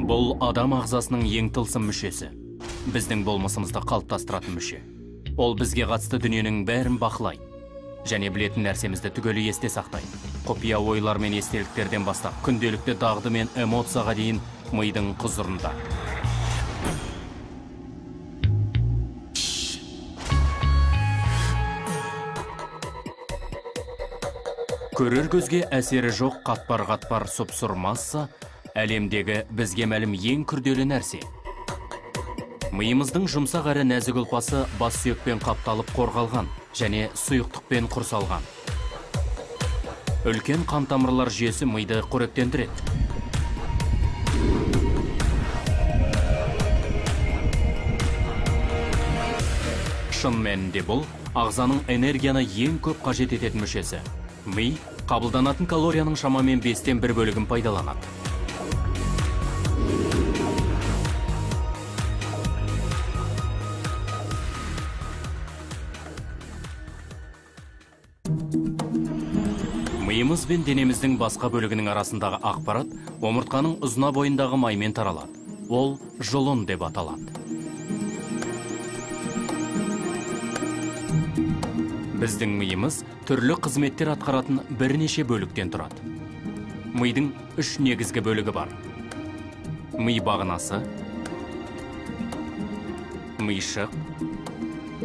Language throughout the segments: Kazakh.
Бұл адам ағзасының ең тылсым мүшесі. Біздің болмысымызды қалыптастыратын мүше. Ол бізге қатысты дүниенің бәрін бақылайды. Және білетін нәрсемізді түгелі есте сақтайды. Құпия ойлар мен естеліктерден бастап, күнделікті дағды мен эмоцияға дейін мидың құзырында. Көрер көзге әсері жоқ қатпар-қатпар сұп-сұр масса әлемдегі бізге мәлім ең күрделі нәрсе. Миымыздың жұмсақ әрі нәзік ұлпасы бас сүйекпен қапталып қорғалған және сұйықтықпен құрсалған. Үлкен қан тамырлар жүйесі миды қоректендіреді. Шын мәнінде бұл ағзаның энергияны ең көп қажет ететін мүшесі. Ми қабылданатын калорияның шамамен 5-тен 1 бөлігін пайдаланады. Миымыз бен денеміздің басқа бөлігінің арасындағы ақпарат омыртқаның ұзына бойындағы маймен таралады. Ол жұлын деп аталады. Біздің миымыз түрлі қызметтер атқаратын бірнеше бөліктен тұрады. Мидың 3 негізгі бөлігі бар. Ми бағынасы, миышық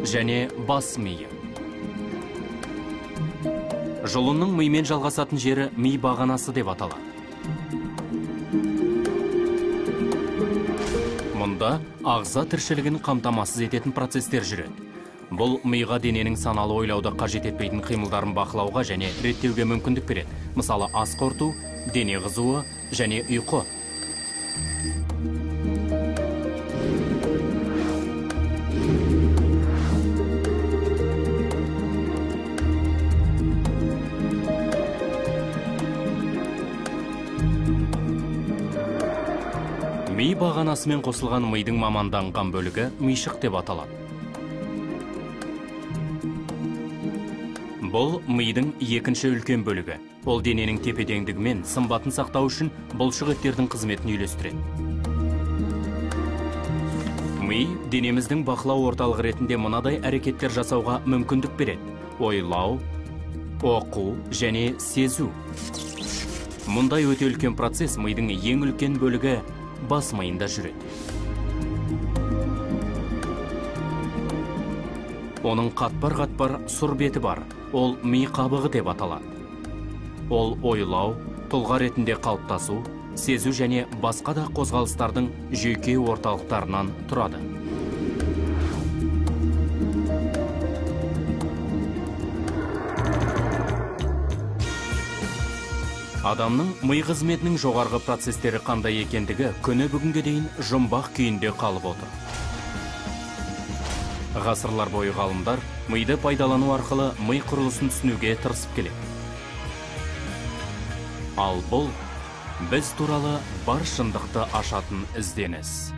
және бас миы. Жұлынның мимен жалғасатын жері ми бағанасы деп аталады. Мұнда ағза тіршілігін қамтамасыз ететін процестер жүреді. Бұл миға дененің саналы ойлауды қажет етпейтін қимылдарын бақылауға және реттеуге мүмкіндік береді. Мысалы, ас қорыту, дене қызуы және ұйқы. Ми бағанасымен қосылған мидың маманданған бөлігі миышық деп аталады. Бұл мидың екінші үлкен бөлігі. Ол дененің тепе-теңдігі мен сымбатын сақтау үшін бұлшық еттердің қызметін үйлестіреді. Ми денеміздің бақылау орталығы ретінде мынадай әрекеттер жасауға мүмкіндік береді: ойлау, оқу және сезу. Мұндай өте үлкен процесс мидың ең үлкен бөлігі бас миында жүреді. Оның қатпар-қатпар сұр беті бар. Ол ми қабығы деп аталады. Ол ойлау, тұлға ретінде қалыптасу, сезу және басқа да қозғалыстардың жүйке орталықтарынан тұрады. Адамның ми қызметінің жоғарғы процестері қандай екендігі күні бүгінге дейін жұмбақ күйінде қалып отыр. Ғасырлар бойы ғалымдар миды пайдалану арқылы ми құрылысын түсінуге тырысып келеді. Ал бұл біз туралы бар шындықты ашатын ізденіс.